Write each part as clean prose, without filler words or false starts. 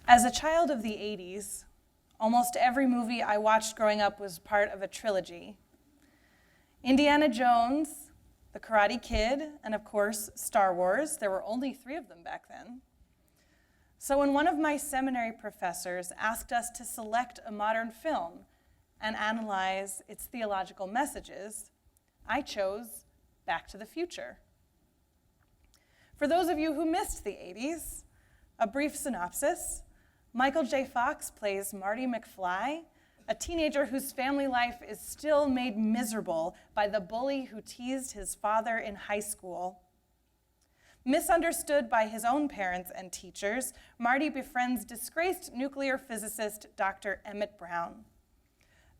As a child of the 80s, almost every movie I watched growing up was part of a trilogy. Indiana Jones, The Karate Kid, and of course, Star Wars. There were only 3 of them back then. So when one of my seminary professors asked us to select a modern film and analyze its theological messages, I chose Back to the Future. For those of you who missed the 80s, a brief synopsis. Michael J. Fox plays Marty McFly, a teenager whose family life is still made miserable by the bully who teased his father in high school. Misunderstood by his own parents and teachers, Marty befriends disgraced nuclear physicist Dr. Emmett Brown.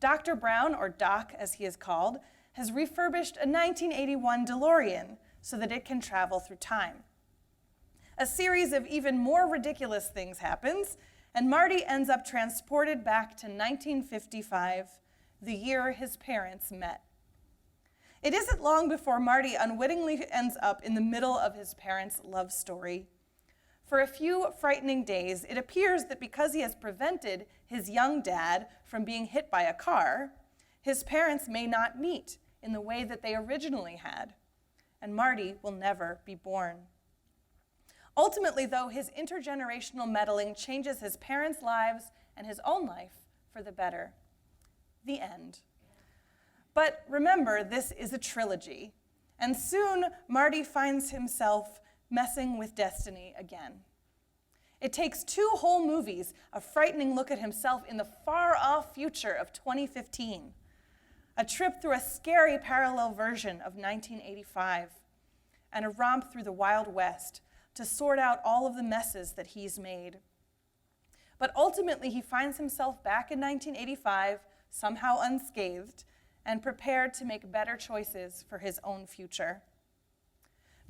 Dr. Brown, or Doc as he is called, has refurbished a 1981 DeLorean so that it can travel through time. A series of even more ridiculous things happens, and Marty ends up transported back to 1955, the year his parents met. It isn't long before Marty unwittingly ends up in the middle of his parents' love story. For a few frightening days, it appears that because he has prevented his young dad from being hit by a car, his parents may not meet in the way that they originally had, and Marty will never be born. Ultimately, though, his intergenerational meddling changes his parents' lives and his own life for the better. The end. But remember, this is a trilogy, and soon Marty finds himself messing with destiny again. It takes 2 whole movies, a frightening look at himself in the far-off future of 2015, a trip through a scary parallel version of 1985, and a romp through the Wild West to sort out all of the messes that he's made. But ultimately, he finds himself back in 1985, somehow unscathed, and prepared to make better choices for his own future.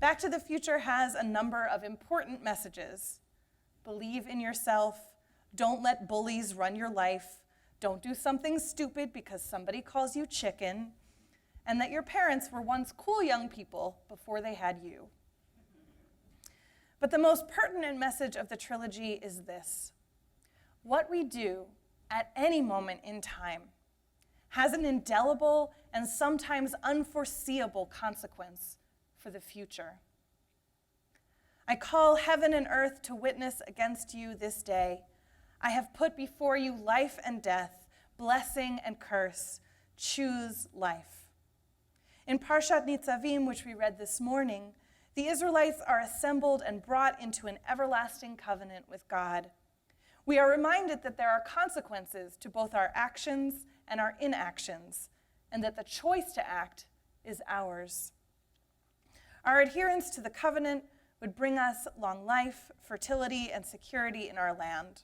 Back to the Future has a number of important messages. Believe in yourself, don't let bullies run your life, don't do something stupid because somebody calls you chicken, and that your parents were once cool young people before they had you. But the most pertinent message of the trilogy is this: what we do at any moment in time has an indelible and sometimes unforeseeable consequence for the future. I call heaven and earth to witness against you this day. I have put before you life and death, blessing and curse. Choose life. In Parshat Nitzavim, which we read this morning, the Israelites are assembled and brought into an everlasting covenant with God. We are reminded that there are consequences to both our actions and our inactions, and that the choice to act is ours. Our adherence to the covenant would bring us long life, fertility, and security in our land.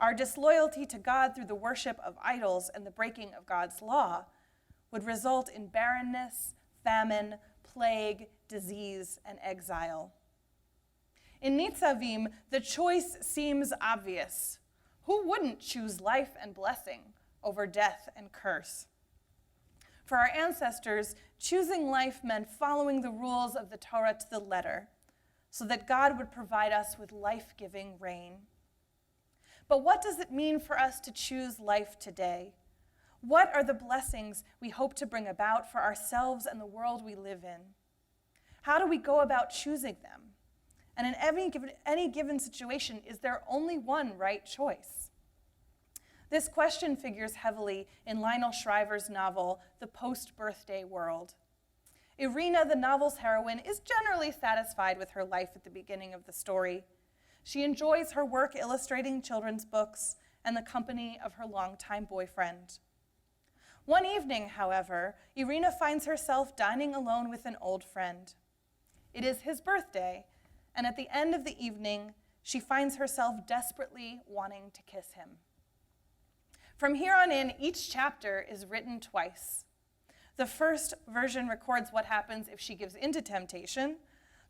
Our disloyalty to God through the worship of idols and the breaking of God's law would result in barrenness, famine, plague, disease, and exile. In Nitzavim, the choice seems obvious. Who wouldn't choose life and blessing over death and curse? For our ancestors, choosing life meant following the rules of the Torah to the letter, so that God would provide us with life-giving rain. But what does it mean for us to choose life today? What are the blessings we hope to bring about for ourselves and the world we live in? How do we go about choosing them? And in any given situation, is there only one right choice? This question figures heavily in Lionel Shriver's novel, The Post-Birthday World. Irina, the novel's heroine, is generally satisfied with her life at the beginning of the story. She enjoys her work illustrating children's books and the company of her longtime boyfriend. One evening, however, Irina finds herself dining alone with an old friend. It is his birthday, and at the end of the evening, she finds herself desperately wanting to kiss him. From here on in, each chapter is written twice. The first version records what happens if she gives into temptation.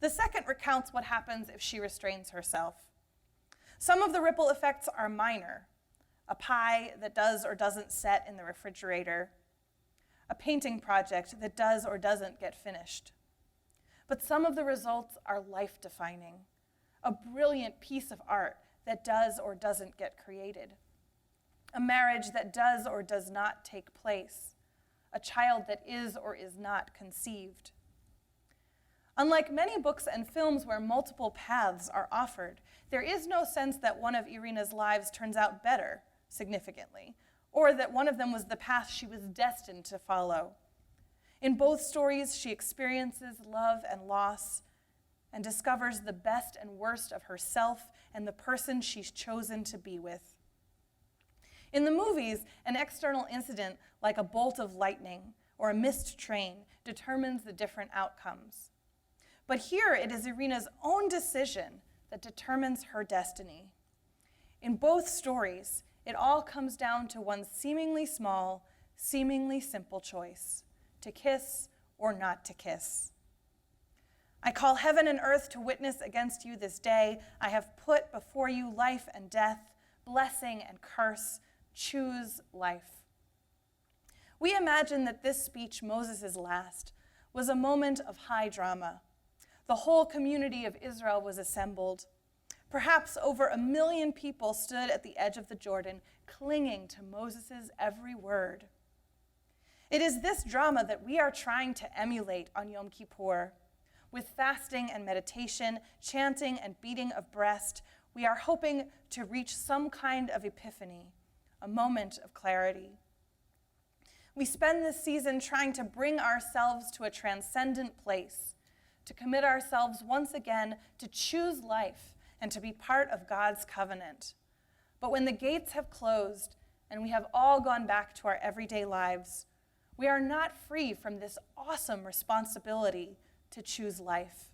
The second recounts what happens if she restrains herself. Some of the ripple effects are minor. A pie that does or doesn't set in the refrigerator. A painting project that does or doesn't get finished. But some of the results are life-defining. A brilliant piece of art that does or doesn't get created, a marriage that does or does not take place, a child that is or is not conceived. Unlike many books and films where multiple paths are offered, there is no sense that one of Irina's lives turns out better, significantly, or that one of them was the path she was destined to follow. In both stories, she experiences love and loss and discovers the best and worst of herself and the person she's chosen to be with. In the movies, an external incident like a bolt of lightning or a missed train determines the different outcomes. But here it is Irina's own decision that determines her destiny. In both stories, it all comes down to one seemingly small, seemingly simple choice: to kiss or not to kiss. I call heaven and earth to witness against you this day. I have put before you life and death, blessing and curse. Choose life. We imagine that this speech, Moses' last, was a moment of high drama. The whole community of Israel was assembled. Perhaps over 1 million people stood at the edge of the Jordan, clinging to Moses' every word. It is this drama that we are trying to emulate on Yom Kippur. With fasting and meditation, chanting and beating of breast, we are hoping to reach some kind of epiphany, a moment of clarity. We spend this season trying to bring ourselves to a transcendent place, to commit ourselves once again to choose life and to be part of God's covenant. But when the gates have closed and we have all gone back to our everyday lives, we are not free from this awesome responsibility to choose life.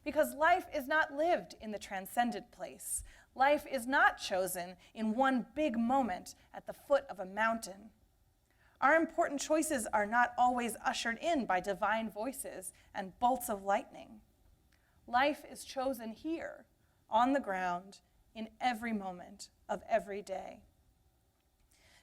Because life is not lived in the transcendent place. Life is not chosen in one big moment at the foot of a mountain. Our important choices are not always ushered in by divine voices and bolts of lightning. Life is chosen here, on the ground, in every moment of every day.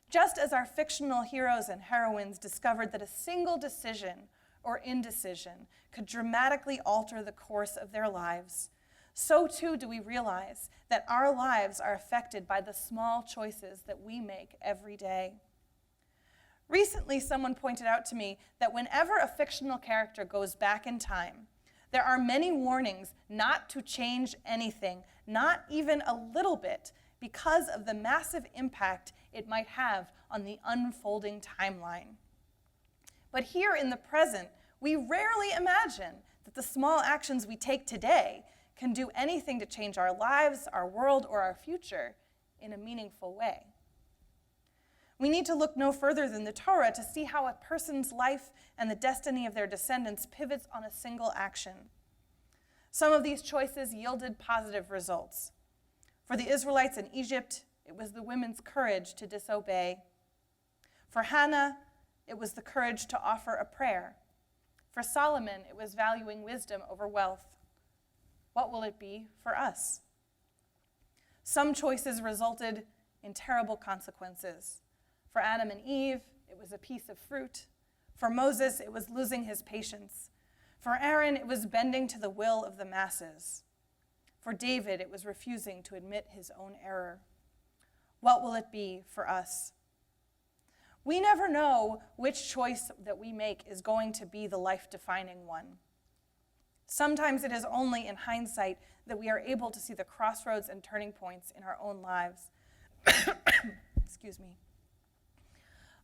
Just as our fictional heroes and heroines discovered that a single decision or indecision could dramatically alter the course of their lives, so too do we realize that our lives are affected by the small choices that we make every day. Recently, someone pointed out to me that whenever a fictional character goes back in time, there are many warnings not to change anything, not even a little bit, because of the massive impact it might have on the unfolding timeline. But here in the present, we rarely imagine that the small actions we take today can do anything to change our lives, our world, or our future in a meaningful way. We need to look no further than the Torah to see how a person's life and the destiny of their descendants pivots on a single action. Some of these choices yielded positive results. For the Israelites in Egypt, it was the women's courage to disobey. For Hannah, it was the courage to offer a prayer. For Solomon, it was valuing wisdom over wealth. What will it be for us? Some choices resulted in terrible consequences. For Adam and Eve, it was a piece of fruit. For Moses, it was losing his patience. For Aaron, it was bending to the will of the masses. For David, it was refusing to admit his own error. What will it be for us? We never know which choice that we make is going to be the life-defining one. Sometimes it is only in hindsight that we are able to see the crossroads and turning points in our own lives. Excuse me.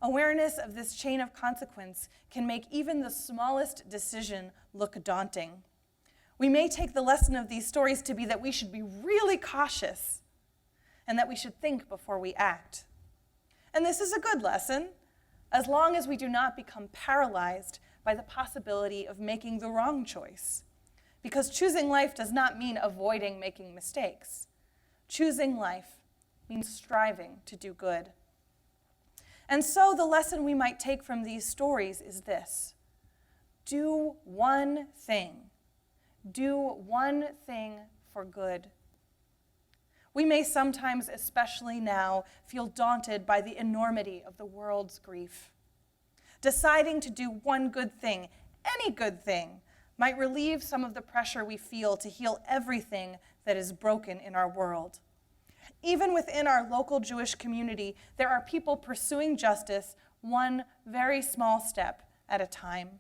Awareness of this chain of consequence can make even the smallest decision look daunting. We may take the lesson of these stories to be that we should be really cautious and that we should think before we act. And this is a good lesson, as long as we do not become paralyzed by the possibility of making the wrong choice. Because choosing life does not mean avoiding making mistakes. Choosing life means striving to do good. And so the lesson we might take from these stories is this: do one thing. Do one thing for good. We may sometimes, especially now, feel daunted by the enormity of the world's grief. Deciding to do one good thing, any good thing, might relieve some of the pressure we feel to heal everything that is broken in our world. Even within our local Jewish community, there are people pursuing justice one very small step at a time.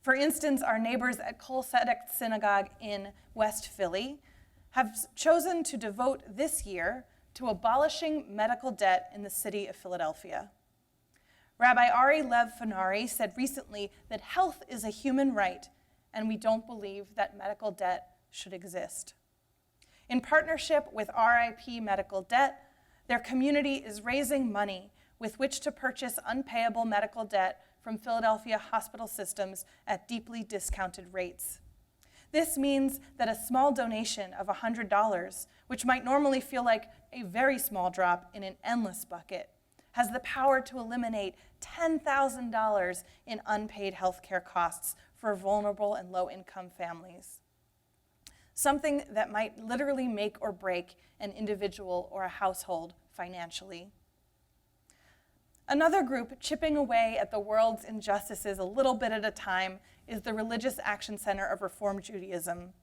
For instance, our neighbors at Kol Tzedek Synagogue in West Philly have chosen to devote this year to abolishing medical debt in the city of Philadelphia. Rabbi Ari Lev Fanari said recently that health is a human right, and we don't believe that medical debt should exist. In partnership with RIP Medical Debt, their community is raising money with which to purchase unpayable medical debt from Philadelphia hospital systems at deeply discounted rates. This means that a small donation of $100, which might normally feel like a very small drop in an endless bucket, has the power to eliminate $10,000 in unpaid healthcare costs for vulnerable and low-income families. Something that might literally make or break an individual or a household financially. Another group chipping away at the world's injustices a little bit at a time is the Religious Action Center of Reform Judaism,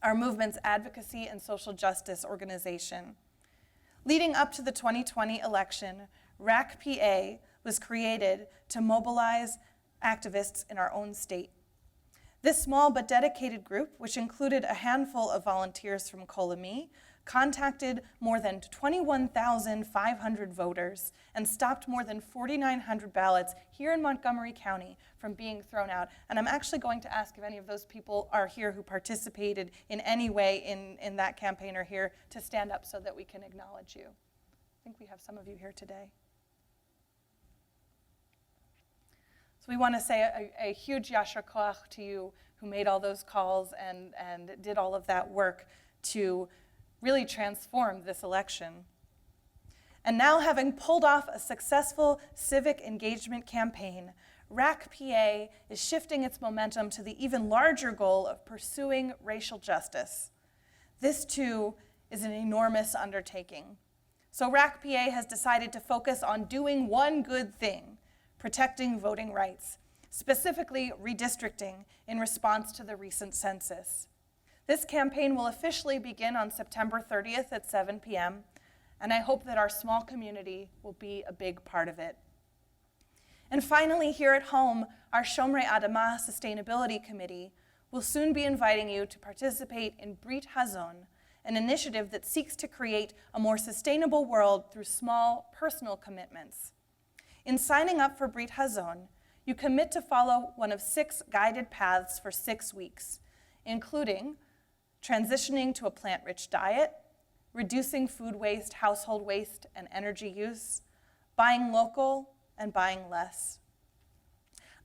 our movement's advocacy and social justice organization. Leading up to the 2020 election, RAC-PA was created to mobilize activists in our own state. This small but dedicated group, which included a handful of volunteers from Kolami, contacted more than 21,500 voters and stopped more than 4,900 ballots here in Montgomery County from being thrown out. And I'm actually going to ask if any of those people are here who participated in any way in that campaign or here to stand up so that we can acknowledge you. I think we have some of you here today. So we want to say a huge yasher koach to you who made all those calls and did all of that work to really transform this election. And now, having pulled off a successful civic engagement campaign, RAC-PA is shifting its momentum to the even larger goal of pursuing racial justice. This, too, is an enormous undertaking. So RAC-PA has decided to focus on doing one good thing: protecting voting rights, specifically redistricting in response to the recent census. This campaign will officially begin on September 30th at 7 p.m., and I hope that our small community will be a big part of it. And finally, here at home, our Shomrei Adamah Sustainability Committee will soon be inviting you to participate in Brit Hazon, an initiative that seeks to create a more sustainable world through small, personal commitments. In signing up for Brit Hazon, you commit to follow one of 6 guided paths for 6 weeks, including transitioning to a plant-rich diet, reducing food waste, household waste, and energy use, buying local, and buying less.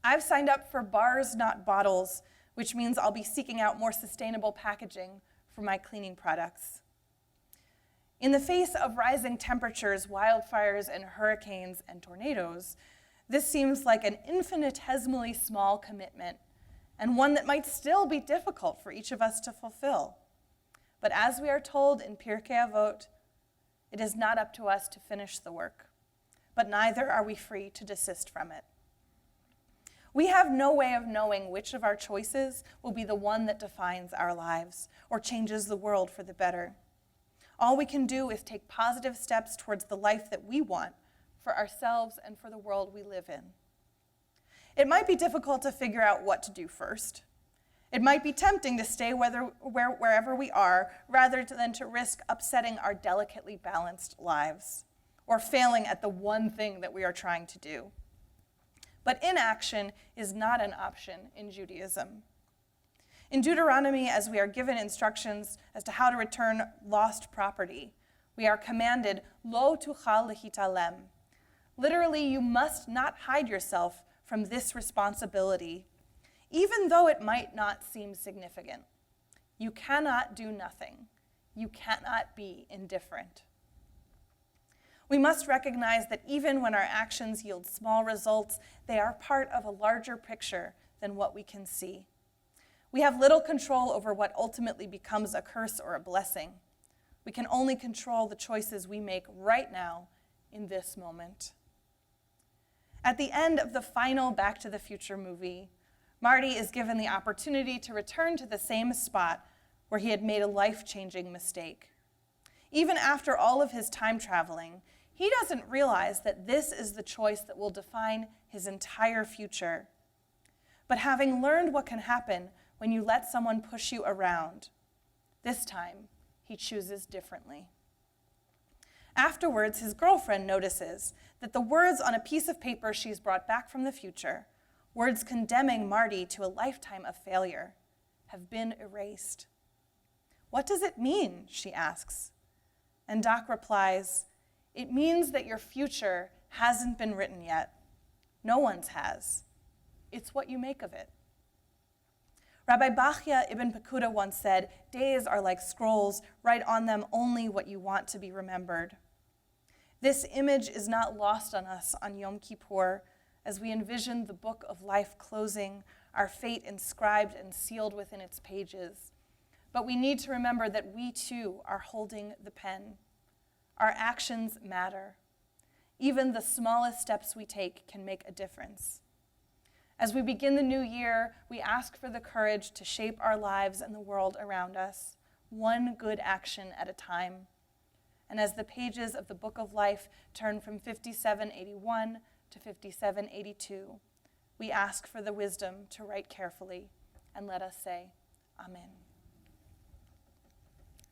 I've signed up for bars, not bottles, which means I'll be seeking out more sustainable packaging for my cleaning products. In the face of rising temperatures, wildfires, and hurricanes and tornadoes, this seems like an infinitesimally small commitment, and one that might still be difficult for each of us to fulfill. But as we are told in Pirkei Avot, it is not up to us to finish the work, but neither are we free to desist from it. We have no way of knowing which of our choices will be the one that defines our lives or changes the world for the better. All we can do is take positive steps towards the life that we want for ourselves and for the world we live in. It might be difficult to figure out what to do first. It might be tempting to stay wherever we are rather than to risk upsetting our delicately balanced lives or failing at the one thing that we are trying to do. But inaction is not an option in Judaism. In Deuteronomy, as we are given instructions as to how to return lost property, we are commanded, lo tuchal lehitalem. Literally, you must not hide yourself from this responsibility, even though it might not seem significant. You cannot do nothing. You cannot be indifferent. We must recognize that even when our actions yield small results, they are part of a larger picture than what we can see. We have little control over what ultimately becomes a curse or a blessing. We can only control the choices we make right now in this moment. At the end of the final Back to the Future movie, Marty is given the opportunity to return to the same spot where he had made a life-changing mistake. Even after all of his time traveling, he doesn't realize that this is the choice that will define his entire future. But having learned what can happen when you let someone push you around, this time he chooses differently. Afterwards, his girlfriend notices that the words on a piece of paper she's brought back from the future, words condemning Marty to a lifetime of failure, have been erased. "What does it mean?" she asks. And Doc replies, "It means that your future hasn't been written yet. No one's has. It's what you make of it." Rabbi Bachya ibn Pekuda once said, "Days are like scrolls, write on them only what you want to be remembered." This image is not lost on us on Yom Kippur as we envision the book of life closing, our fate inscribed and sealed within its pages. But we need to remember that we too are holding the pen. Our actions matter. Even the smallest steps we take can make a difference. As we begin the new year, we ask for the courage to shape our lives and the world around us, one good action at a time. And as the pages of the book of life turn from 5781 to 5782, we ask for the wisdom to write carefully, and let us say, Amen.